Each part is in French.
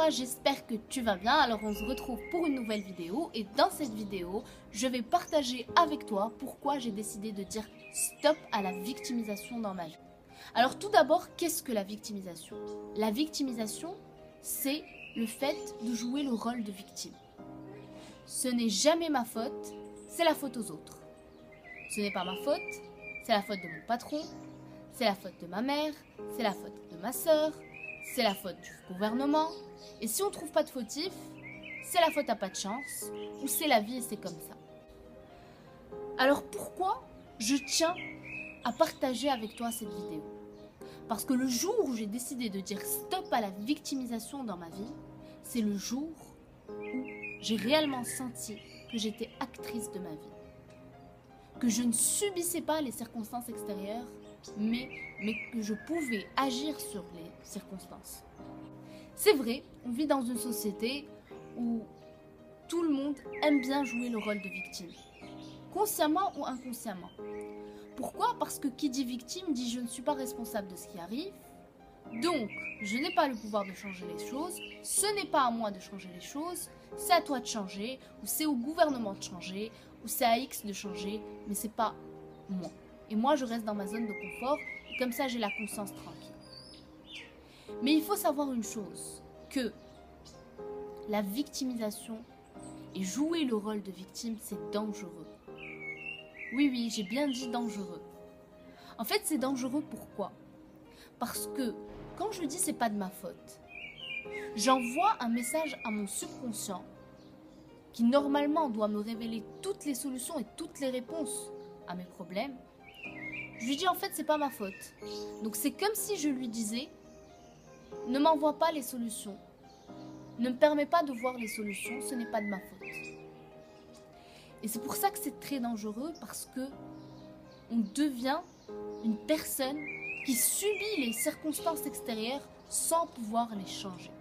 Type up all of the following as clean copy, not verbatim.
toi, j'espère que tu vas bien. Alors on se retrouve pour une nouvelle vidéo et dans cette vidéo, je vais partager avec toi pourquoi j'ai décidé de dire stop à la victimisation dans ma vie. Alors tout d'abord, qu'est-ce que la victimisation? La victimisation, c'est le fait de jouer le rôle de victime. Ce n'est jamais ma faute, c'est la faute aux autres. Ce n'est pas ma faute, c'est la faute de mon patron, c'est la faute de ma mère, c'est la faute de ma sœur, c'est la faute du gouvernement. Et si on ne trouve pas de fautif, c'est la faute à pas de chance, ou c'est la vie et c'est comme ça. Alors pourquoi je tiens à partager avec toi cette vidéo? Parce que le jour où j'ai décidé de dire stop à la victimisation dans ma vie, c'est le jour où j'ai réellement senti que j'étais actrice de ma vie. Que je ne subissais pas les circonstances extérieures, mais que je pouvais agir sur les circonstances. C'est vrai, on vit dans une société où tout le monde aime bien jouer le rôle de victime, consciemment ou inconsciemment. Pourquoi? Parce que qui dit victime dit je ne suis pas responsable de ce qui arrive, donc je n'ai pas le pouvoir de changer les choses, ce n'est pas à moi de changer les choses, c'est à toi de changer, ou c'est au gouvernement de changer, ou c'est à X de changer, mais c'est pas moi. Et moi je reste dans ma zone de confort, et comme ça j'ai la conscience tranquille. Mais il faut savoir une chose, que la victimisation et jouer le rôle de victime, c'est dangereux. Oui, j'ai bien dit dangereux. En fait, c'est dangereux pourquoi? Parce que quand je dis c'est pas de ma faute, j'envoie un message à mon subconscient qui normalement doit me révéler toutes les solutions et toutes les réponses à mes problèmes. Je lui dis en fait c'est pas ma faute. Donc c'est comme si je lui disais ne m'envoie pas les solutions, ne me permets pas de voir les solutions, ce n'est pas de ma faute. Et c'est pour ça que c'est très dangereux parce que on devient une personne qui subit les circonstances extérieures sans pouvoir les changer.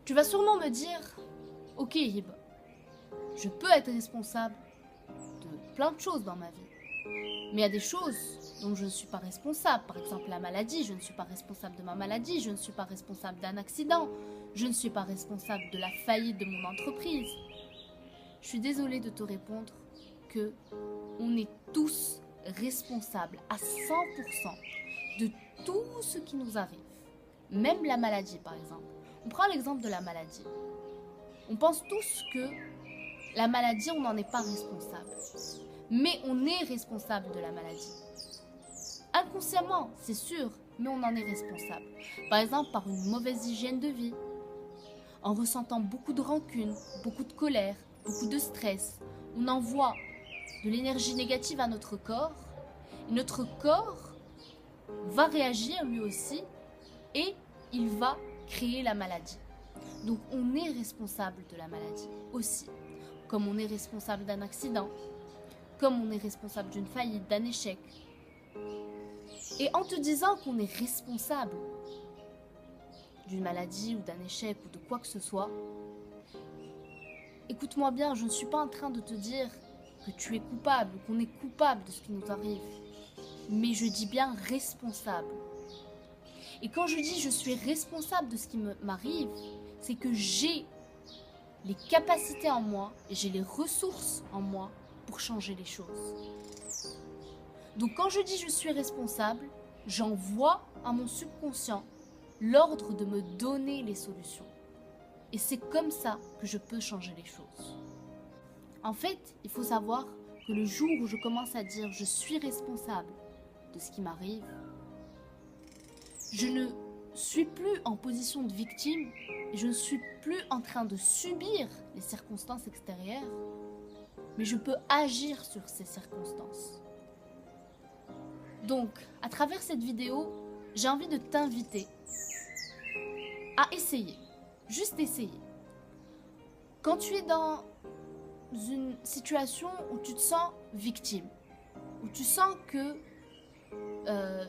Tu vas sûrement me dire, ok Hib, je peux être responsable de plein de choses dans ma vie, mais il y a des choses dont je ne suis pas responsable. Par exemple la maladie, je ne suis pas responsable de ma maladie, je ne suis pas responsable d'un accident, je ne suis pas responsable de la faillite de mon entreprise. Je suis désolée de te répondre que on est tous responsables à 100% de tout ce qui nous arrive. Même la maladie par exemple. On prend l'exemple de la maladie. On pense tous que la maladie, on n'en est pas responsable. Mais on est responsable de la maladie. Inconsciemment, c'est sûr, mais on en est responsable. Par exemple, par une mauvaise hygiène de vie, en ressentant beaucoup de rancune, beaucoup de colère, beaucoup de stress. On envoie de l'énergie négative à notre corps. Et notre corps va réagir lui aussi et il va créer la maladie. Donc on est responsable de la maladie aussi. Comme on est responsable d'un accident, comme on est responsable d'une faillite, d'un échec. Et en te disant qu'on est responsable d'une maladie ou d'un échec ou de quoi que ce soit, écoute-moi bien, je ne suis pas en train de te dire que tu es coupable, qu'on est coupable de ce qui nous arrive. Mais je dis bien responsable. Et quand je dis je suis responsable de ce qui m'arrive, c'est que j'ai les capacités en moi et j'ai les ressources en moi pour changer les choses. Donc quand je dis je suis responsable, j'envoie à mon subconscient l'ordre de me donner les solutions. Et c'est comme ça que je peux changer les choses. En fait, il faut savoir que le jour où je commence à dire je suis responsable de ce qui m'arrive, je ne suis plus en position de victime et je ne suis plus en train de subir les circonstances extérieures, mais je peux agir sur ces circonstances. Donc, à travers cette vidéo, j'ai envie de t'inviter à essayer, juste essayer. Quand tu es dans une situation où tu te sens victime, où tu sens que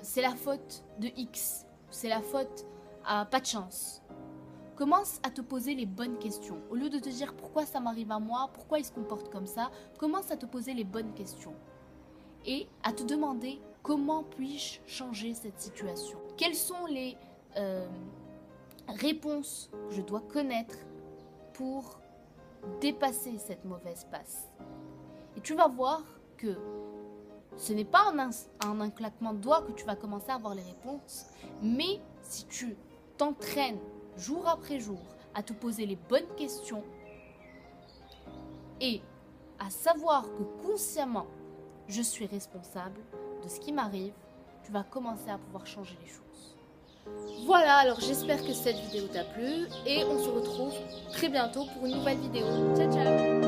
c'est la faute de X, c'est la faute à pas de chance, commence à te poser les bonnes questions. Au lieu de te dire pourquoi ça m'arrive à moi, pourquoi il se comporte comme ça, commence à te poser les bonnes questions et à te demander comment puis-je changer cette situation. Quelles sont réponses que je dois connaître pour dépasser cette mauvaise passe. Et tu vas voir que ce n'est pas en un claquement de doigts que tu vas commencer à avoir les réponses, mais si tu t'entraînes jour après jour à te poser les bonnes questions et à savoir que consciemment, je suis responsable de ce qui m'arrive, tu vas commencer à pouvoir changer les choses. Voilà, alors j'espère que cette vidéo t'a plu et on se retrouve très bientôt pour une nouvelle vidéo. Ciao, ciao!